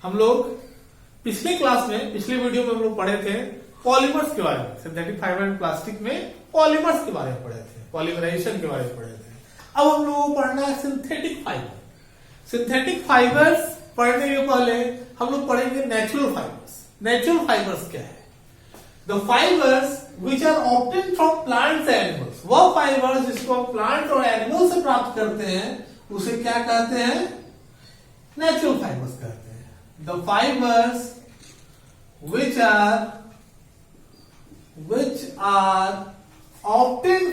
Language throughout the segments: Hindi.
हम लोग पिछले क्लास में, पिछले वीडियो में हम लोग पढ़े थे पॉलीमर्स के बारे में, सिंथेटिक फाइबर एंड प्लास्टिक में पॉलीमर्स के बारे में पढ़े थे, पॉलीमराइजेशन के बारे में पढ़े थे। अब हम लोगों को पढ़ना है सिंथेटिक फाइबर। सिंथेटिक फाइबर्स पढ़ने के पहले हम लोग पढ़ेंगे नेचुरल फाइबर्स। नेचुरल फाइबर्स क्या है? The fibers which are obtain from plants and animals. वह फाइबर्स जिसको हम प्लांट और एनिमल से प्राप्त करते हैं उसे क्या कहते हैं? नेचुरल फाइबर्स कहते हैं। The fibres which are obtained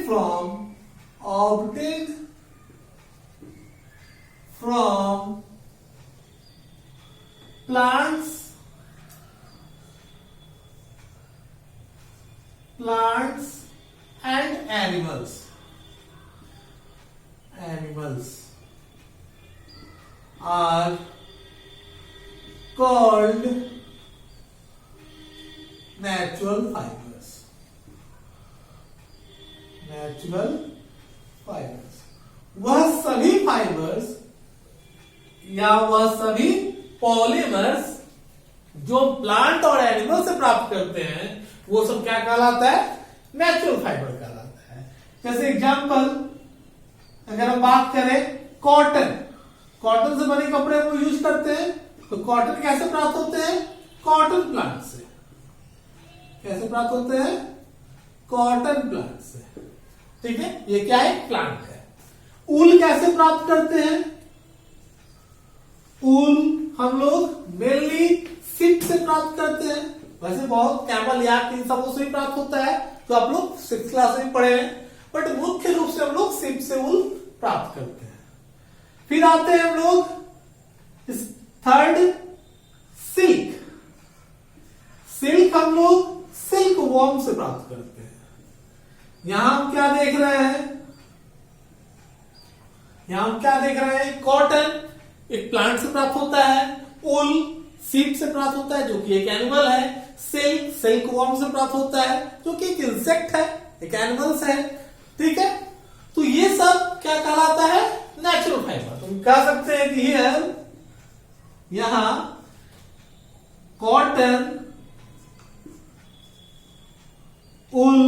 from plants and animals are called natural fibers। वह सभी फाइबर्स या वह सभी पॉलीमर्स जो प्लांट और एनिमल से प्राप्त करते हैं वो सब क्या कहलाता है? नेचुरल फाइबर कहलाता है। जैसे एग्जांपल अगर हम बात करें कॉटन से बने कपड़े हम यूज करते हैं, तो कॉटन कैसे प्राप्त होते हैं? कॉटन प्लांट से। कैसे प्राप्त होते हैं? कॉटन प्लांट से। ठीक है, ये क्या है? प्लांट है। ऊल कैसे प्राप्त करते हैं? ऊल हम लोग मेनली सिप से प्राप्त करते हैं। वैसे बहुत कैमल याक इन सबों से भी प्राप्त होता है, तो आप लोग 6th क्लास में पढ़े हैं, बट मुख्य रूप से हम लोग सिप से ऊल प्राप्त करते हैं। फिर आते हैं हम लोग थर्ड, सिल्क। सिल्क हम लोग सिल्क वॉर्म से प्राप्त करते हैं। यहां हम क्या देख रहे हैं? कॉटन एक प्लांट से प्राप्त होता है, ऊल सीप से प्राप्त होता है जो कि एक एनिमल है, सिल्क वॉर्म से प्राप्त होता है जो कि एक इंसेक्ट है, एक एनिमल्स है। ठीक है, तो ये सब क्या कहलाता है? Natural fibre. तुम कह सकते हैं कि यहां cotton, wool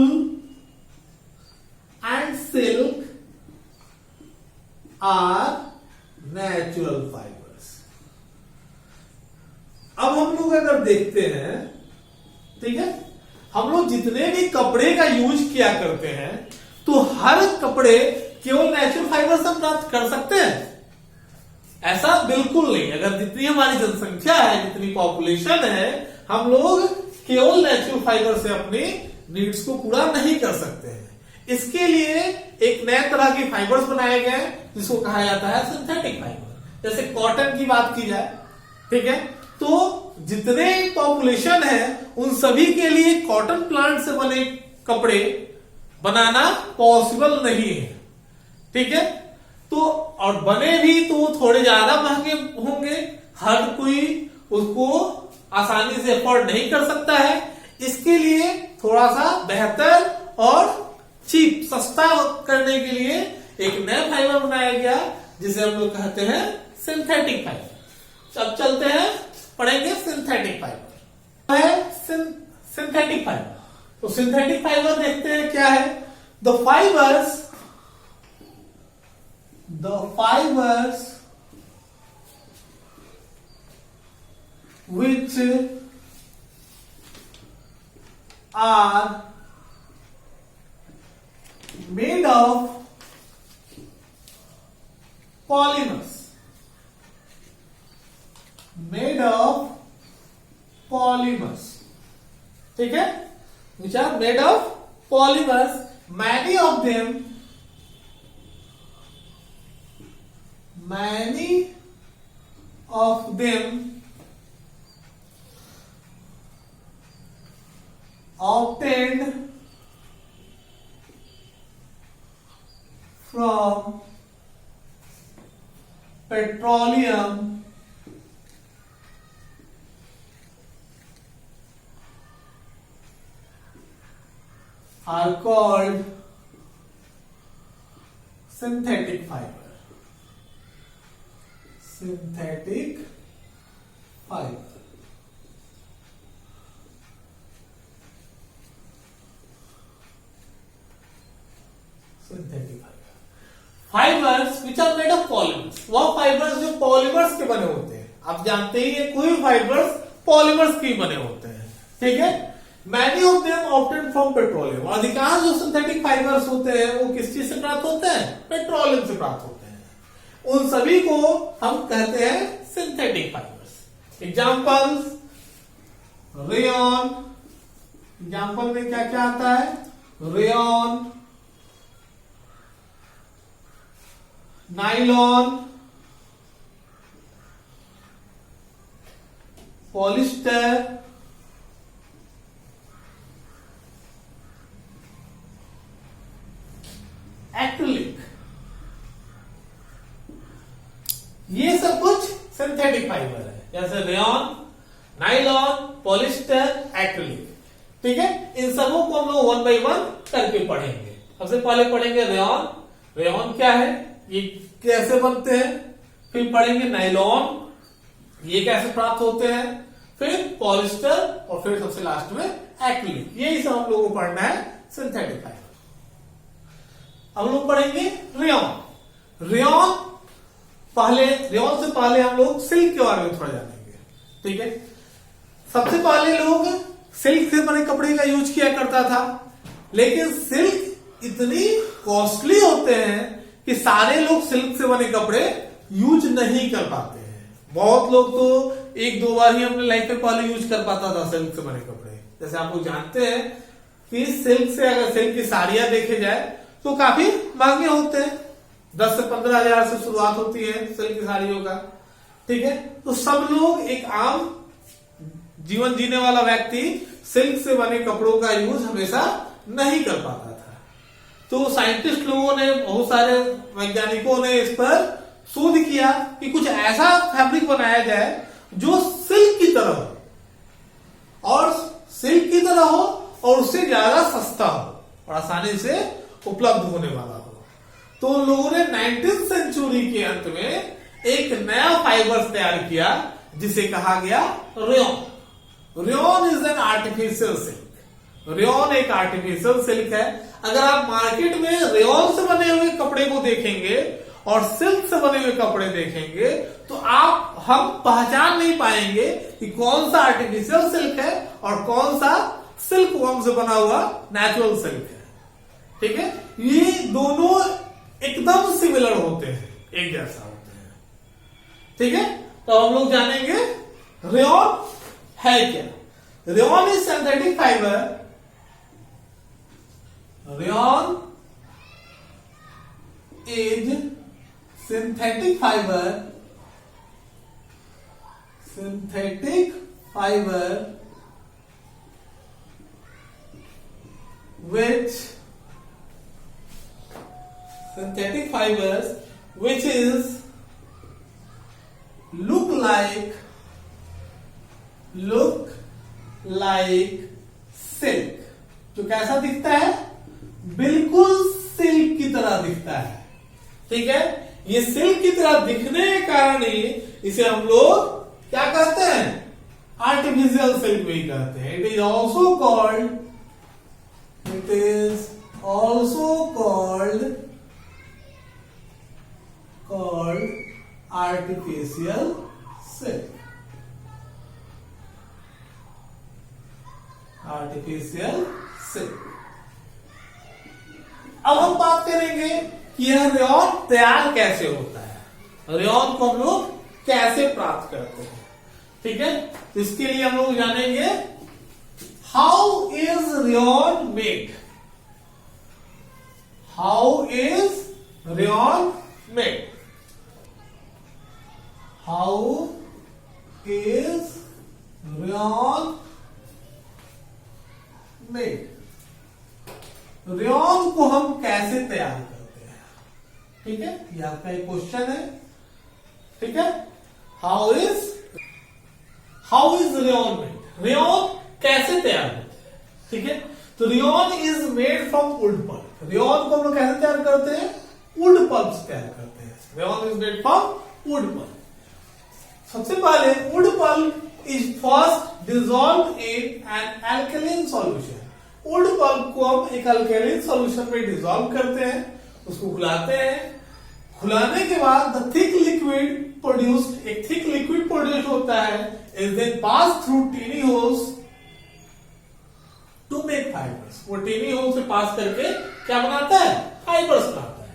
and silk are natural fibers। अब हम लोग अगर देखते हैं, ठीक है, हम लोग जितने भी कपड़े का यूज किया करते हैं तो हर कपड़े केवल नेचुरल फाइबर से प्राप्त कर सकते हैं? ऐसा बिल्कुल नहीं। अगर जितनी हमारी जनसंख्या है, जितनी पॉपुलेशन है, हम लोग केवल नेचुरल फाइबर से अपनी नीड्स को पूरा नहीं कर सकते हैं। इसके लिए एक नए तरह के फाइबर्स बनाए गए हैं जिसको कहा जाता है सिंथेटिक फाइबर। जैसे कॉटन की बात की जाए, ठीक है, तो जितने पॉपुलेशन है उन सभी के लिए कॉटन प्लांट से बने कपड़े बनाना पॉसिबल नहीं है। ठीक है, तो और बने भी तो थोड़े ज्यादा महंगे होंगे, हर कोई उसको आसानी से अफोर्ड नहीं कर सकता है। इसके लिए थोड़ा सा बेहतर और चीप, सस्ता करने के लिए एक नया फाइबर बनाया गया जिसे हम लोग कहते हैं सिंथेटिक फाइबर। अब चलते हैं, पढ़ेंगे सिंथेटिक फाइबर। है सिंथेटिक फाइबर। तो सिंथेटिक फाइबर देखते हैं क्या है। The fibres which are made of polymers, ठीक है, which are made of polymers, many of them obtained from petroleum are called synthetic fiber. Synthetic fiber, synthetic fibers which are made of polymers, वह फाइबर्स जो पॉलीमर्स के बने होते हैं। आप जानते ही है कोई फाइबर्स पॉलीमर्स के बने होते हैं, ठीक है। Many of them obtain from petroleum, अधिकांश जो सिंथेटिक फाइबर्स होते हैं वो किस चीज से प्राप्त होते हैं? पेट्रोलियम से प्राप्त होते हैं। उन सभी को हम कहते हैं synthetic fibres. Examples, rayon, example में क्या क्या आता है? रेयन, नाइलॉन, पॉलिस्टर, एक्रिलिक, ये सब कुछ सिंथेटिक फाइबर है, जैसे रेयन, नाइलॉन, पॉलिस्टर, एक्रिलिक, ठीक है। इन सबों को हम लोग वन बाई वन करके पढ़ेंगे। सबसे पहले पढ़ेंगे रेयन। रेयन क्या है, ये कैसे बनते हैं, फिर पढ़ेंगे नाइलॉन, ये कैसे प्राप्त होते हैं, फिर पॉलिस्टर और फिर सबसे लास्ट में एक्रिलिक। यही सब हम लोगों को पढ़ना है सिंथेटिक फाइबर। हम लोग पढ़ेंगे रेयन। रेयन से पहले हम लोग सिल्क के बारे में थोड़ा जानेंगे, ठीक है। सबसे पहले लोग सिल्क से बने कपड़े का यूज किया करता था, लेकिन सिल्क इतनी कॉस्टली होते हैं कि सारे लोग सिल्क से बने कपड़े यूज नहीं कर पाते हैं। बहुत लोग तो एक दो बार ही अपने लाइफ में पहले यूज कर पाता था सिल्क से बने कपड़े। जैसे आप लोग जानते हैं कि सिल्क से, अगर सिल्क की साड़ियां देखे जाए तो काफी महंगे होते हैं, 10 से 15 हजार से शुरुआत होती है सिल्क की साड़ियों का, ठीक है। तो सब लोग, एक आम जीवन जीने वाला व्यक्ति सिल्क से बने कपड़ों का यूज हमेशा नहीं कर पाता था। तो साइंटिस्ट लोगों ने, बहुत सारे वैज्ञानिकों ने इस पर शोध किया कि कुछ ऐसा फैब्रिक बनाया जाए जो सिल्क की तरह हो, और सिल्क की तरह हो और उससे ज्यादा सस्ता हो और आसानी से उपलब्ध होने वाला हो। तो उन लोगों ने 19वीं सेंचुरी के अंत में एक नया फाइबर तैयार किया जिसे कहा गया rayon. Rayon is an artificial silk. Rayon एक आर्टिफिशियल सिल्क है। अगर आप मार्केट में रेयन से बने हुए कपड़े को देखेंगे और सिल्क से बने हुए कपड़े देखेंगे तो हम पहचान नहीं पाएंगे कि कौन सा आर्टिफिशियल सिल्क है और कौन सा सिल्क वर्म से बना हुआ नेचुरल सिल्क है, ठीक है। ये दोनों एकदम सिमिलर होते हैं, एक जैसा होते हैं, ठीक है। तो हम लोग जानेंगे रेयन है क्या। Rayon is synthetic fibre. Rayon is synthetic fiber which is look like silk, जो कैसा दिखता है? बिल्कुल सिल्क की तरह दिखता है, ठीक है। ये सिल्क की तरह दिखने के कारण ही इसे हम लोग क्या कहते हैं? आर्टिफिशियल सिल्क भी कहते हैं। It is also called artificial silk. Artificial silk. अब हम बात करेंगे कि यह रेयन तैयार कैसे होता है, रेयन को हम लोग कैसे प्राप्त करते हैं, ठीक है। तो इसके लिए हम लोग जानेंगे how is rayon made. How is rayon made. How is rayon made. Rayon को हम कैसे तैयार करते हैं, ठीक है। ये आपका एक क्वेश्चन है, ठीक है। How is rayon made. Rayon कैसे तैयार होते हैं, ठीक है। तो rayon is made from wood pulp. Rayon को हम लोग कैसे तैयार करते हैं? वुड पल्प से तैयार करते हैं। Rayon is made from wood pulp. सबसे पहले wood pulp is first dissolved in an alkaline solution. Wood pulp को हम एक अल्कैलिन सॉल्यूशन में डिसॉल्व करते हैं, उसको घुलाते हैं। घुलाने के बाद द थिक लिक्विड प्रोड्यूस्ड, एक थिक लिक्विड प्रोड्यूस होता है, is then pass through tiny holes to make fibers. वो टीनी होल से पास करके क्या बनाता है? फाइबर्स बनाता है।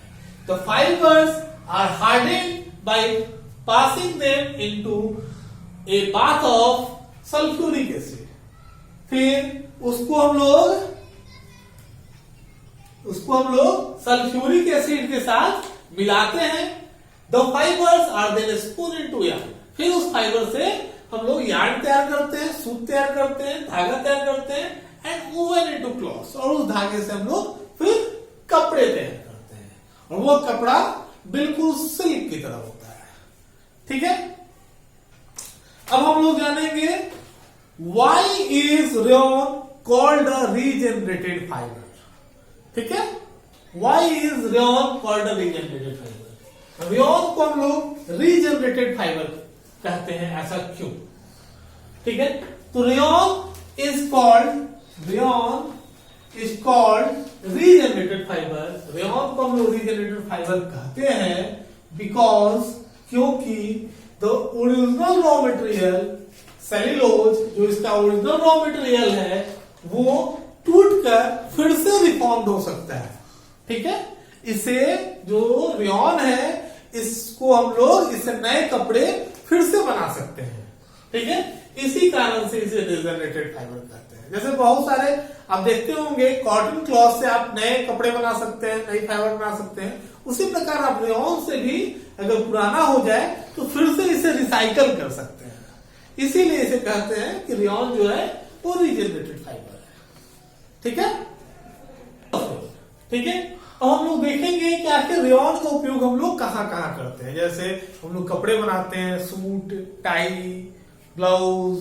The fibers are hardened by passing them into a bath of sulphuric acid. फिर उसको हम लोग सल्फ्यूरिक एसिड के साथ मिलाते हैं। The fibers are then spun into yarn. फिर उस फाइबर से हम लोग यार्न तैयार करते हैं, सूत तैयार करते हैं, धागा तैयार करते हैं एंड वूवन इनटू क्लॉथ्स। और उस धागे से हम लोग फिर कपड़े तैयार करते हैं और वो कपड़ा बिल्कुल सिल्क की तरह होता है। ठीक है, अब हम लोग जानेंगे why is rayon called a regenerated fiber। ठीक है, why is rayon called a regenerated fiber? rayon को हम लोग regenerated fiber कहते हैं, ऐसा क्यों? ठीक है, तो rayon is called regenerated fiber। rayon को हम लोग regenerated fiber कहते हैं because, क्योंकि the original raw material cellulose, जो इसका ओरिजिनल रॉ मटेरियल है, वो टूटकर फिर से रिफॉर्म्ड हो सकता है। ठीक है, इसे जो रेयॉन है, इसको हम लोग इससे नए कपड़े फिर से बना सकते हैं। ठीक है, इसी कारण से इसे रिजेनरेटेड फाइबर कहते हैं। जैसे बहुत सारे आप देखते होंगे कॉटन क्लॉथ से आप नए कपड़े बना सकते हैं, नई फाइबर बना सकते हैं। उसी प्रकार आप रेयॉन से भी अगर पुराना हो जाए तो फिर से इसे रिसाइकल कर सकते हैं। इसीलिए इसे कहते हैं कि रेयॉन जो है वो रिजेनरेटेड फाइबर है। ठीक है, ठीक है। अब हम लोग देखेंगे कि आखिर रेयॉन का उपयोग हम लोग कहाँ कहाँ करते हैं। जैसे हम लोग कपड़े बनाते हैं, सूट, टाई, ब्लाउज,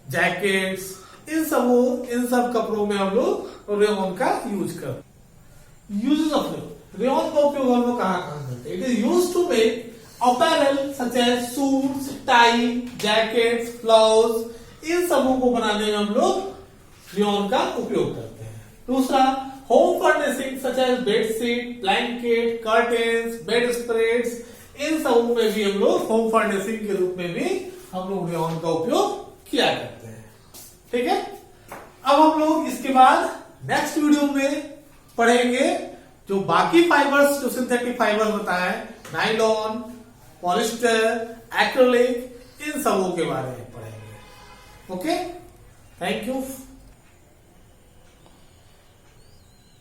जैकेट्स, इन सब कपड़ों में हम लोग रेयॉन का यूज करते हैं। यूजेस ऑफ रेयॉन का उपयोग हम लोग कहाँ कहाँ करते हैं? It is used to make apparel such as suits, tie, jackets, blouse, इन सबों को बनाने में हम लोग रेयॉन का उपयोग करते हैं। दूसरा, home furnishing such as bedsheet, blanket, curtains, bed spreads, इन सबों में भी हम लोग होम फर्निशिंग के रूप में भी हम लोग रेयॉन का उपयोग किया करते हैं। ठीक है, अब हम लोग इसके बाद नेक्स्ट वीडियो में पढ़ेंगे जो बाकी फाइबर्स, जो सिंथेटिक फाइबर बताए, नायलॉन, पॉलिस्टर, एक्रिलिक, इन सबों के बारे में पढ़ेंगे। Okay, thank you.